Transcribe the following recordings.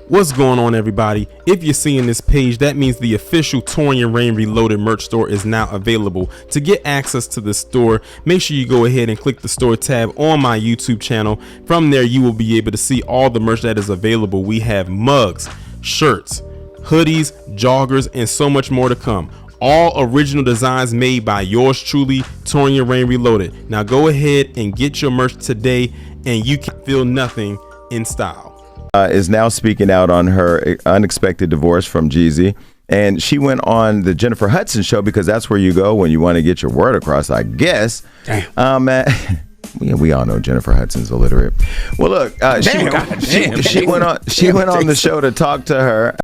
What's going on, everybody? If you're seeing this page, that means the official Torian Rain Reloaded merch store is now available. To get access to the store, make sure you go ahead and click the store tab on my YouTube channel. From there, you will be able to see all the merch that is available. We have mugs, shirts, hoodies, joggers, and so much more to come. All original designs made by yours truly, Torian Rain Reloaded. Now go ahead and get your merch today, and you can feel nothing in style. Is now speaking out on her unexpected divorce from Jeezy, and she went on the Jennifer Hudson show because that's where you go when you want to get your word across, I guess. Damn. We all know Jennifer Hudson's illiterate. Well, look, she went on the show to talk to her.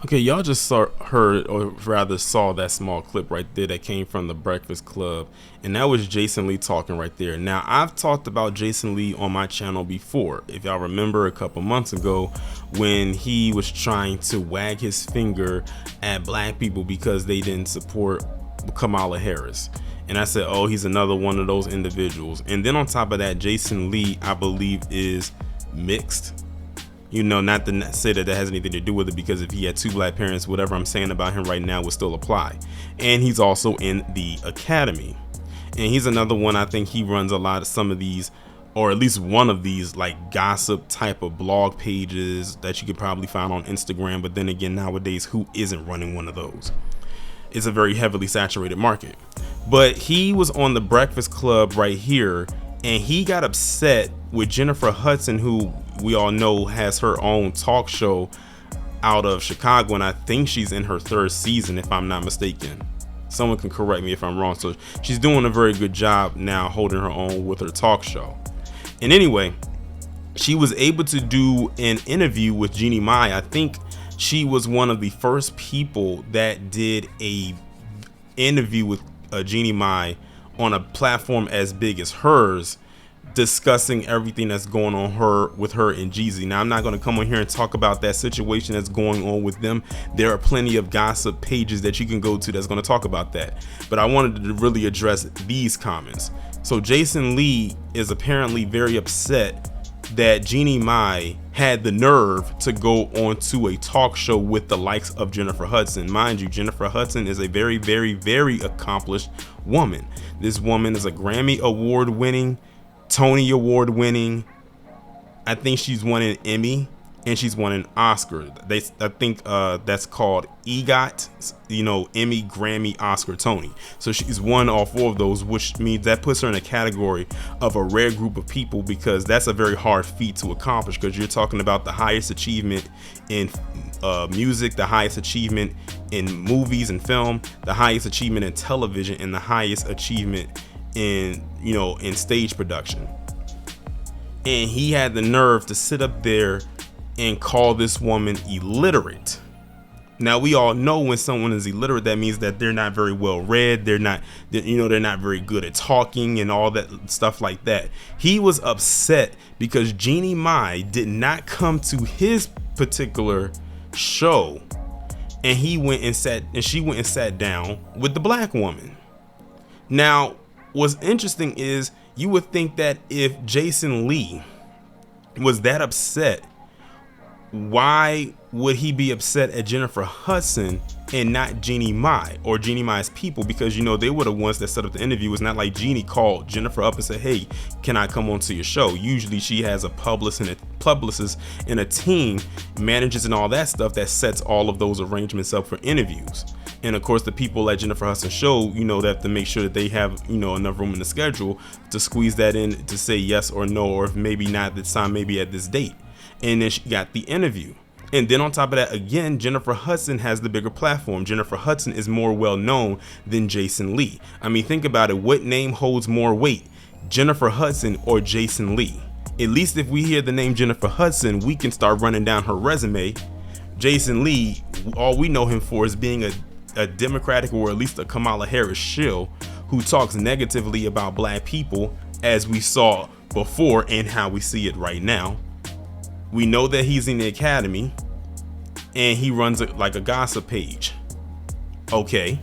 Okay, y'all just heard, or rather saw, that small clip right there that came from the Breakfast Club, and that was Jason Lee talking right there. Now, I've talked about Jason Lee on my channel before. If y'all remember a couple months ago when he was trying to wag his finger at black people because they didn't support Kamala Harris. And I said, oh, he's another one of those individuals. And then on top of that, Jason Lee, I believe, is mixed. You know, not to say that has anything to do with it, because if he had two black parents, whatever I'm saying about him right now would still apply. And he's also in the academy. And he's another one. I think he runs a lot of some of these, or at least one of these, like gossip type of blog pages that you could probably find on Instagram. But then again, nowadays, who isn't running one of those? It's a very heavily saturated market. But he was on the Breakfast Club right here, and he got upset with Jennifer Hudson, who we all know has her own talk show out of Chicago, and I think she's in her third season, if I'm not mistaken. Someone can correct me if I'm wrong. So she's doing a very good job now holding her own with her talk show. And anyway, she was able to do an interview with Jeannie Mai. I think she was one of the first people that did a interview with Jeannie Mai on a platform as big as hers, discussing everything that's going on with her and Jeezy. Now, I'm not going to come on here and talk about that situation that's going on with them. There are plenty of gossip pages that you can go to that's going to talk about that. But I wanted to really address these comments. So Jason Lee is apparently very upset that Jeannie Mai had the nerve to go on to a talk show with the likes of Jennifer Hudson. Mind you, Jennifer Hudson is a very, very, very accomplished woman. This woman is a Grammy award winning, Tony award winning. I think she's won an Emmy and she's won an Oscar. I think that's called EGOT, you know, Emmy, Grammy, Oscar, Tony. So she's won all four of those, which means that puts her in a category of a rare group of people, because that's a very hard feat to accomplish, because you're talking about the highest achievement in music, the highest achievement in movies and film, the highest achievement in television, and the highest achievement in, you know, in stage production. And he had the nerve to sit up there and call this woman illiterate. Now, we all know when someone is illiterate, that means that they're not very well read. They're not very good at talking and all that stuff like that. He was upset because Jeannie Mai did not come to his particular show, and she went and sat down with the black woman. Now, what's interesting is you would think that if Jason Lee was that upset, why would he be upset at Jennifer Hudson and not Jeannie Mai or Jeannie Mai's people? Because, you know, they were the ones that set up the interview. It's not like Jeannie called Jennifer up and said, hey, can I come onto your show? Usually she has a publicist and a team, managers and all that stuff that sets all of those arrangements up for interviews. And of course, the people at Jennifer Hudson's show, you know, they have to make sure that they have, you know, enough room in the schedule to squeeze that in to say yes or no, or if maybe not this time, maybe at this date. And then she got the interview. And then on top of that, again, Jennifer Hudson has the bigger platform. Jennifer Hudson is more well known than Jason Lee. I mean, think about it. What name holds more weight, Jennifer Hudson or Jason Lee? At least if we hear the name Jennifer Hudson, we can start running down her resume. Jason Lee, all we know him for is being a Democratic, or at least a Kamala Harris shill, who talks negatively about black people, as we saw before and how we see it right now. We know that he's in the academy and he runs like a gossip page. Okay.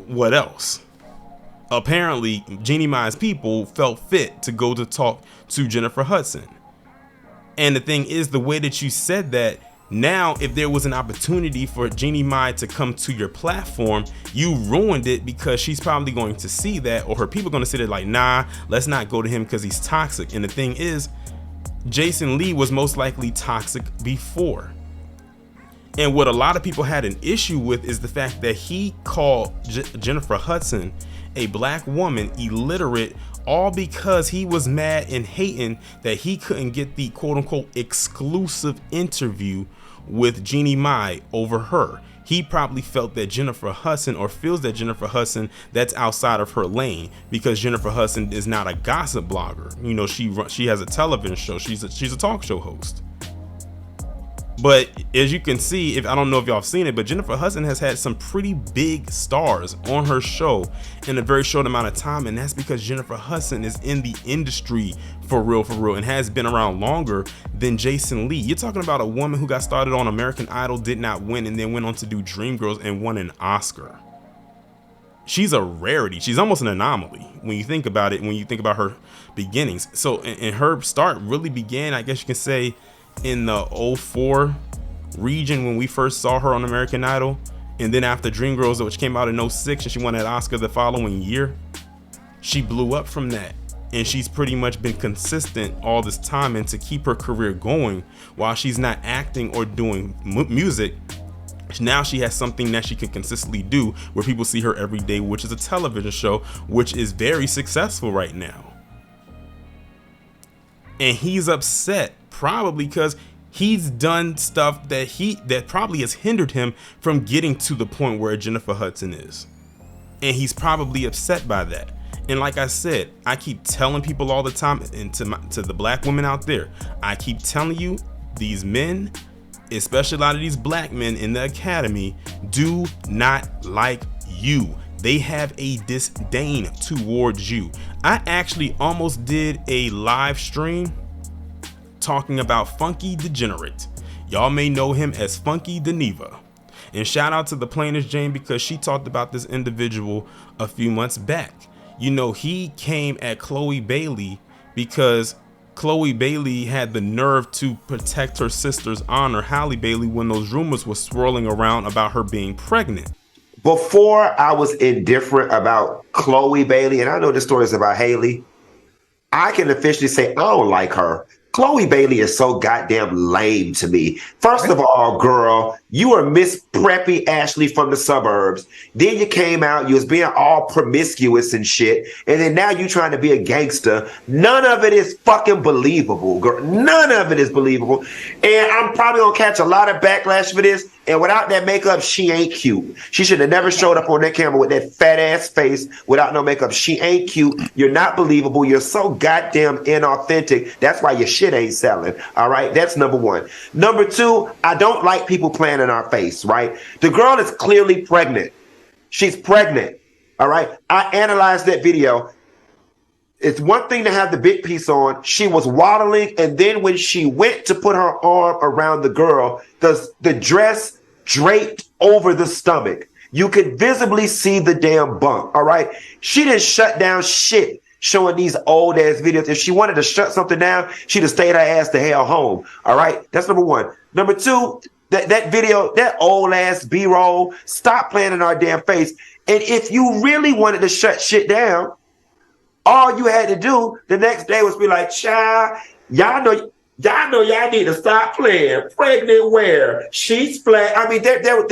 What else? Apparently, Jeannie Mai's people felt fit to go to talk to Jennifer Hudson. And the thing is, the way that you said that, now if there was an opportunity for Jeannie Mai to come to your platform, you ruined it, because she's probably going to see that, or her people are going to see that like, nah, let's not go to him because he's toxic. And the thing is, Jason Lee was most likely toxic before. And what a lot of people had an issue with is the fact that he called Jennifer Hudson a black woman, illiterate, all because he was mad and hating that he couldn't get the quote unquote exclusive interview with Jeannie Mai over her. He probably felt that Jennifer Hudson, or feels that Jennifer Hudson, that's outside of her lane, because Jennifer Hudson is not a gossip blogger. You know, she has a television show. She's a talk show host. But as you can see, I don't know if y'all have seen it, but Jennifer Hudson has had some pretty big stars on her show in a very short amount of time. And that's because Jennifer Hudson is in the industry for real, and has been around longer than Jason Lee. You're talking about a woman who got started on American Idol, did not win, and then went on to do Dreamgirls and won an Oscar. She's a rarity. She's almost an anomaly when you think about it, when you think about her beginnings. So, and her start really began, I guess you can say, in the 04 region when we first saw her on American Idol, and then after Dreamgirls, which came out in 06, and she won that Oscar the following year, she blew up from that. And she's pretty much been consistent all this time, and to keep her career going while she's not acting or doing music, now she has something that she can consistently do where people see her every day, which is a television show, which is very successful right now. And he's upset probably because he's done stuff that probably has hindered him from getting to the point where Jennifer Hudson is. And he's probably upset by that. And like I said, I keep telling people all the time, and to the black women out there, I keep telling you, these men, especially a lot of these black men in the academy, do not like you. They have a disdain towards you. I actually almost did a live stream talking about Funky Degenerate. Y'all may know him as Funky Deneva. And shout out to the Plainest Jane, because she talked about this individual a few months back. You know, he came at Chloe Bailey because Chloe Bailey had the nerve to protect her sister's honor, Halle Bailey, when those rumors were swirling around about her being pregnant. Before I was indifferent about Chloe Bailey, and I know the stories about Haley, I can officially say I don't like her. Chloe Bailey is so goddamn lame to me. First of all, girl, you are Miss Preppy Ashley from the suburbs. Then you came out, you was being all promiscuous and shit. And then now you trying to be a gangster. None of it is fucking believable, girl. None of it is believable. And I'm probably gonna catch a lot of backlash for this. And without that makeup, she ain't cute. She should have never showed up on that camera with that fat ass face without no makeup. She ain't cute. You're not believable. You're so goddamn inauthentic. That's why your shit ain't selling. All right. That's number one. Number two, I don't like people playing in our face, right? The girl is clearly pregnant. She's pregnant. All right. I analyzed that video. It's one thing to have the big piece on. She was waddling, and then when she went to put her arm around the girl, the dress draped over the stomach. You could visibly see the damn bump, all right? She didn't shut down shit showing these old ass videos. If she wanted to shut something down, she'd have stayed her ass the hell home, all right? That's number one. Number two, that video, that old ass B-roll, stop playing in our damn face. And if you really wanted to shut shit down, all you had to do the next day was be like, child, y'all know y'all need to stop playing. Pregnant where? She's flat. I mean, there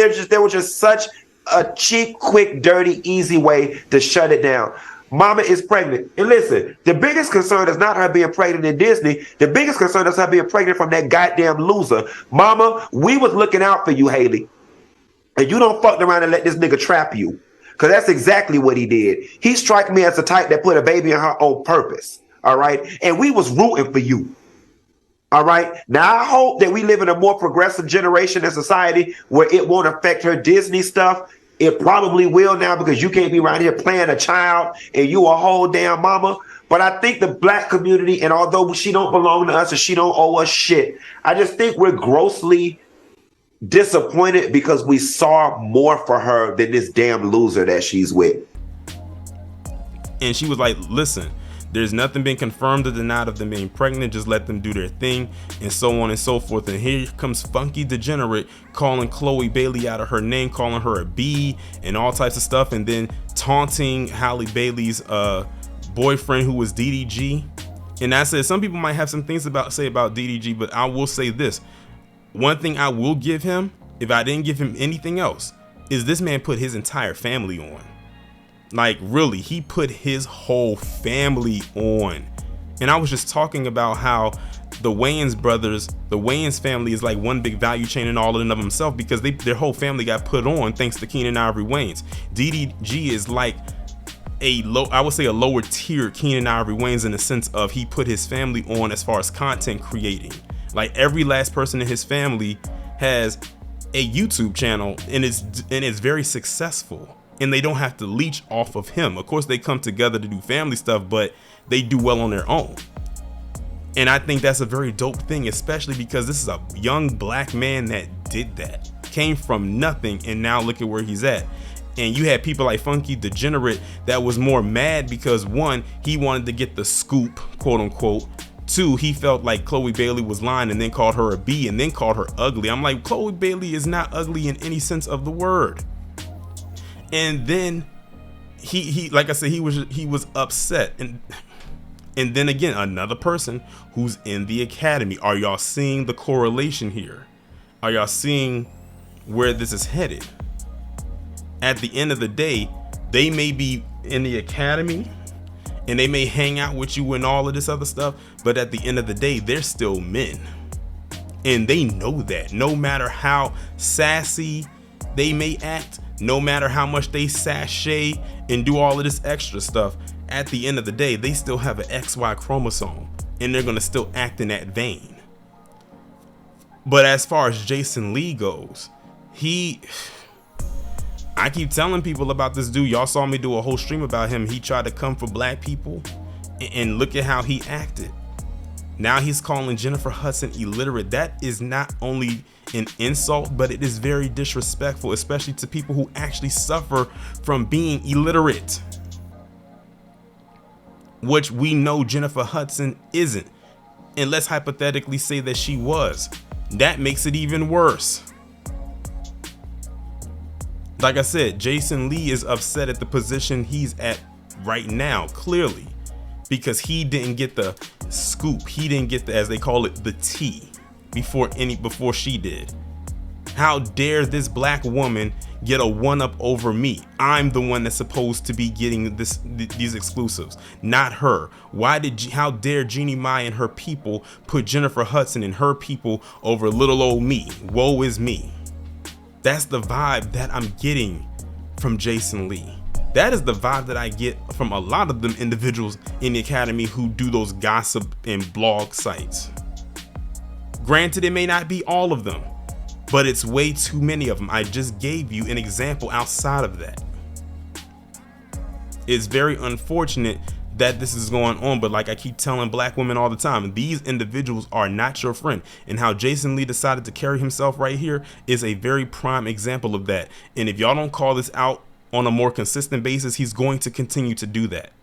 was just such a cheap, quick, dirty, easy way to shut it down. Mama is pregnant. And listen, the biggest concern is not her being pregnant in Disney. The biggest concern is her being pregnant from that goddamn loser. Mama, we was looking out for you, Haley. And you don't fuck around and let this nigga trap you. Because that's exactly what he did. He struck me as the type that put a baby in her on purpose. All right. And we was rooting for you. All right. Now, I hope that we live in a more progressive generation in society where it won't affect her Disney stuff. It probably will now, because you can't be around here playing a child and you a whole damn mama. But I think the black community, and although she don't belong to us and she don't owe us shit, I just think we're grossly disappointed because we saw more for her than this damn loser that she's with. And she was like, listen, There's nothing been confirmed or denied of them being pregnant. Just let them do their thing, and so on and so forth. And here comes Funky Degenerate calling Chloe Bailey out of her name, calling her a B and all types of stuff, and then taunting Halle Bailey's boyfriend, who was DDG. And I said, some people might have some things to say about DDG, but I will say this. One thing I will give him, if I didn't give him anything else, is this man put his entire family on. Like, really, he put his whole family on. And I was just talking about how the Wayans brothers, the Wayans family is like one big value chain in all of themselves, because their whole family got put on thanks to Keenan Ivory Wayans. DDG is like a lower tier Keenan Ivory Wayans, in the sense of he put his family on as far as content creating. Like, every last person in his family has a YouTube channel, and it's very successful. And they don't have to leech off of him. Of course, they come together to do family stuff, but they do well on their own. And I think that's a very dope thing, especially because this is a young black man that did that. Came from nothing, and now look at where he's at. And you had people like Funky Degenerate that was more mad because, one, he wanted to get the scoop, quote unquote. Two, he felt like Chloe Bailey was lying, and then called her a B, and then called her ugly. I'm like, Chloe Bailey is not ugly in any sense of the word. And then he like I said, he was upset. And then again, another person who's in the academy. Are y'all seeing the correlation here? Are y'all seeing where this is headed? At the end of the day, they may be in the academy and they may hang out with you and all of this other stuff, but at the end of the day, they're still men. And they know that. No matter how sassy they may act, no matter how much they sashay and do all of this extra stuff, at the end of the day, they still have an XY chromosome, and they're gonna still act in that vein. But as far as Jason Lee goes, I keep telling people about this dude. Y'all saw me do a whole stream about him. He tried to come for black people, and look at how he acted. Now he's calling Jennifer Hudson illiterate. That is not only an insult, but it is very disrespectful, especially to people who actually suffer from being illiterate, which we know Jennifer Hudson isn't. And let's hypothetically say that she was. That makes it even worse. Like I said, Jason Lee is upset at the position he's at right now, clearly, because he didn't get the scoop. He didn't get the, as they call it, the tea before she did. How dare this black woman get a one-up over me? I'm the one that's supposed to be getting these exclusives, not her. How dare Jeannie Mai and her people put Jennifer Hudson and her people over little old me? Woe is me. That's the vibe that I'm getting from Jason Lee. That is the vibe that I get from a lot of them individuals in the academy who do those gossip and blog sites. Granted, it may not be all of them, but it's way too many of them. I just gave you an example outside of that. It's very unfortunate that this is going on, but like I keep telling black women all the time, these individuals are not your friend. And how Jason Lee decided to carry himself right here is a very prime example of that. And if y'all don't call this out on a more consistent basis, he's going to continue to do that.